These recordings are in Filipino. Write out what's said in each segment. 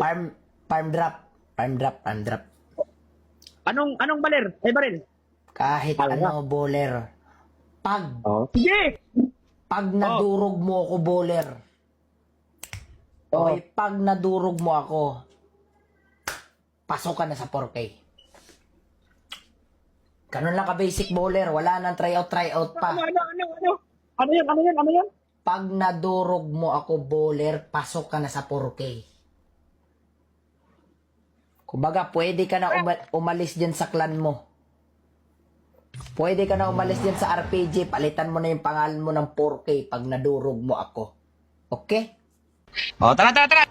Farm drop. Farm drop, farm drop. Anong baler? Ay, baril. Kahit Farm ano, bowler. Sige! Pag nadurog mo ako, bowler. Okay, pag nadurog mo ako, pasok ka na sa 4K. Ganun lang ka-basic, bowler. Wala nang tryout pa. Ano yan? Pag nadurog mo ako, bowler, pasok ka na sa 4K. Kumbaga, pwede ka na umalis dyan sa clan mo. Pwede ka na umalis dyan sa RPG. Palitan mo na yung pangalan mo ng 4K pag nadurog mo ako. Okay? Tara!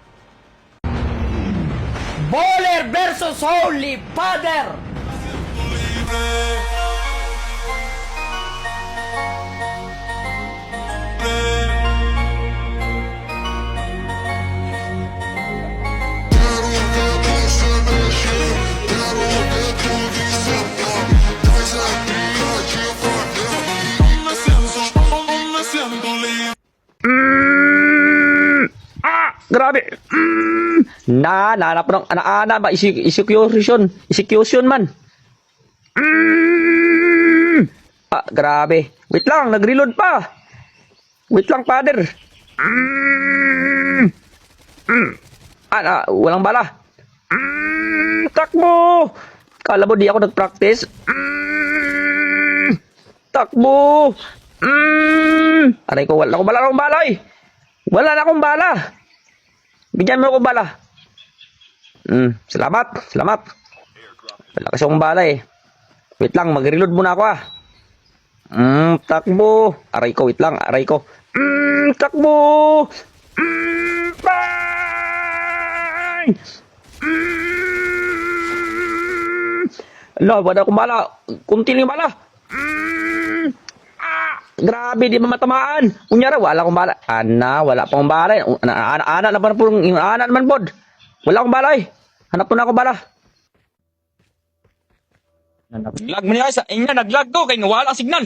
Bowler versus Holy Father! Grabe. Nahanap ng ana ba execution man. Grabe. Wait lang, nag-reload pa. Wait lang, father. Walang bala. Takbo. Kala mo di ako nag-practice. Takbo. Aray ko, wala akong bala, eh. Wala na akong bala. Bigyan mo ako bala. Salamat. Wala kasi akong bala, eh. Wait lang, mag-reload muna ako, ah. Takbo. Aray ko, wait lang. Aray ko. Takbo. Bang! Wala akong bala. Kunti lang yung bala. Grabe, di mamatamaan. Kunyara, wala akong bala. Wala pa akong bala. Ana naman po, yung ana naman pod. Wala akong bala, eh. Hanap po na ako bala. Naglag mo niya sa inya, naglag to, kay wala ang signal.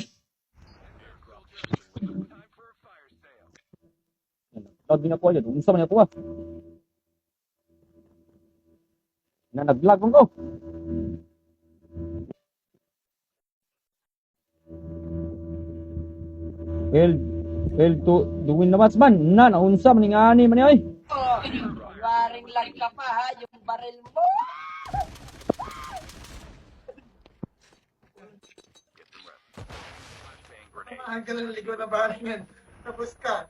Naglag na po yan, unsa man niya po ah. Naglag ko. El to duwin na mas man, naunsa man nga ani man ay. Waring lang ka pa, ha? Yung baril mo. Tamaan ka ng likod na balang yan. Tapos ka.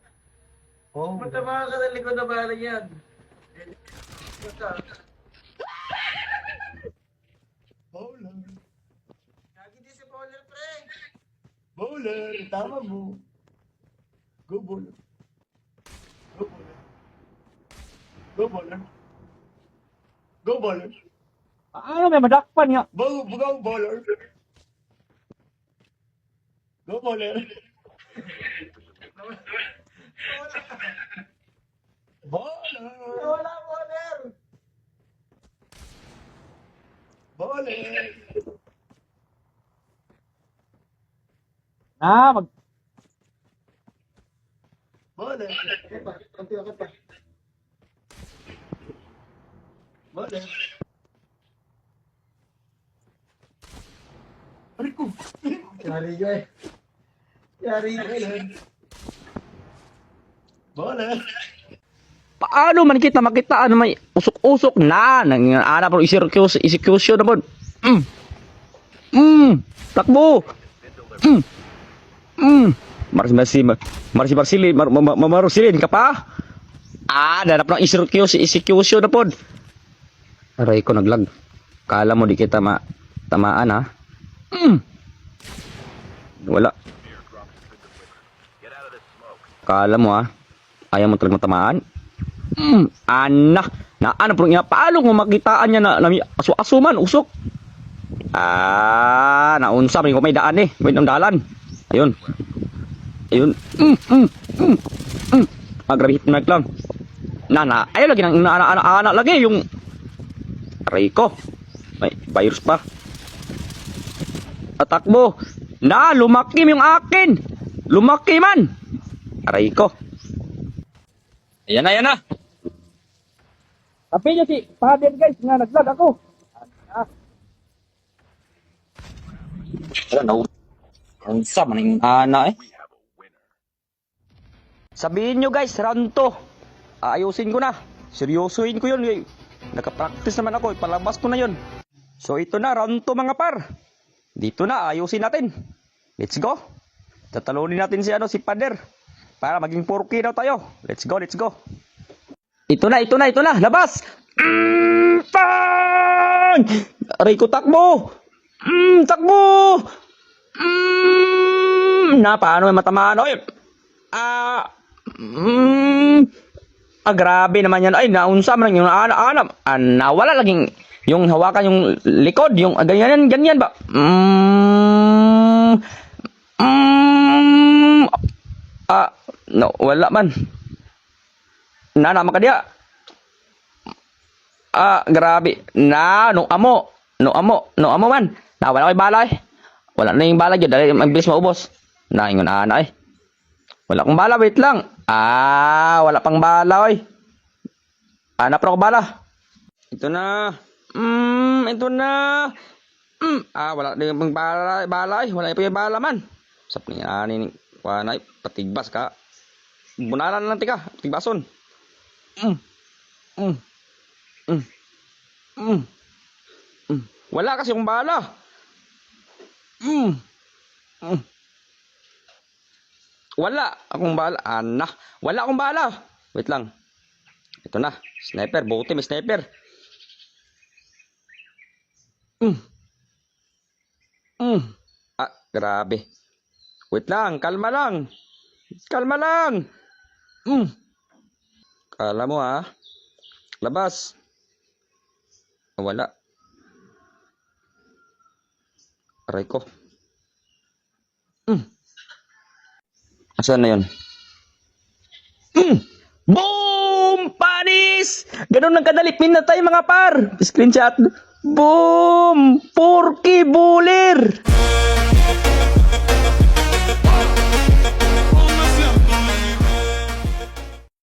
Matamaan ka ng likod na balang yan. Bowler. Lagi di si Bowler, pre. Bowler, tama mo. Go bowler. Go bowler. Go bowler. Ano may madakpan nga. Go bowler. Go bowler. Bowler. Wala bowler. Bowler. Bowler. Konti pa. Bowler. Aray ko. Yari ko eh. Bowler. Paano man kita makita ano may usok-usok na ana pro execution na pod. Takbo. Marsilin ka pa? Danap ng execution na pod. Aray ko naglag. Kala mo di kita tamaan, ha? Wala. Kala mo, ha? Ayaw mo talagang tamaan? Ano po nga, paano mo makitaan niya na aso man, usok? Naunsa, may may daan eh, may dalan. Ayun. Grabe hit mic lang. Ayaw lagi ng anak lagi, yung aray ko. May virus pa. Atakbo. Lumakim yung akin. Lumaki man. Aray ko. Ayan na. Tapi niya si Father guys nga naglag ako. Ano? Ang sama ng ana eh. Sabihin nyo guys, round 2. Ayusin ko na. Seryosohin ko yun. Nakapractice naman ako. Palabas ko na yun. So ito na, round 2 mga par. Dito na, ayusin natin. Let's go. Tatalunin natin si Pader. Para maging 4K daw tayo. Let's go, let's go. Ito na. Labas! Pang! Aray ko, takbo! Takbo! Paano may matamaan? Oy! Grabe naman yan. Ay, naunsa man yung anak. Nawala laging yung hawakan yung likod. Yung ganyan ba? No, wala man. Nama ka dia. Grabe. No amo man. Wala ko'y bala eh. Wala na yung bala dyan. Dahil mabilis maubos. Ingon ana eh. Wala akong bala, wait lang. Wala pang bala oy. Hanap na ako bala. Ito na. Ito na. Wala na yung bala eh. Wala pa yung bala man. Sap niya ni kuanay patigbas ka. Bunalan lang tika, tigbason. Wala kasi akong bala. Wala akong bala. Wala akong bala. Wait lang. Ito na. Sniper. Buti may sniper. Grabe. Wait lang. Kalma lang. Kalma lang. Kala mo ha. Labas. Wala. Aray ko. Asan na yun? Boom! Panis! Ganun lang kadali. Pin na tayo mga par. Screenshot. Boom! 4K bulir!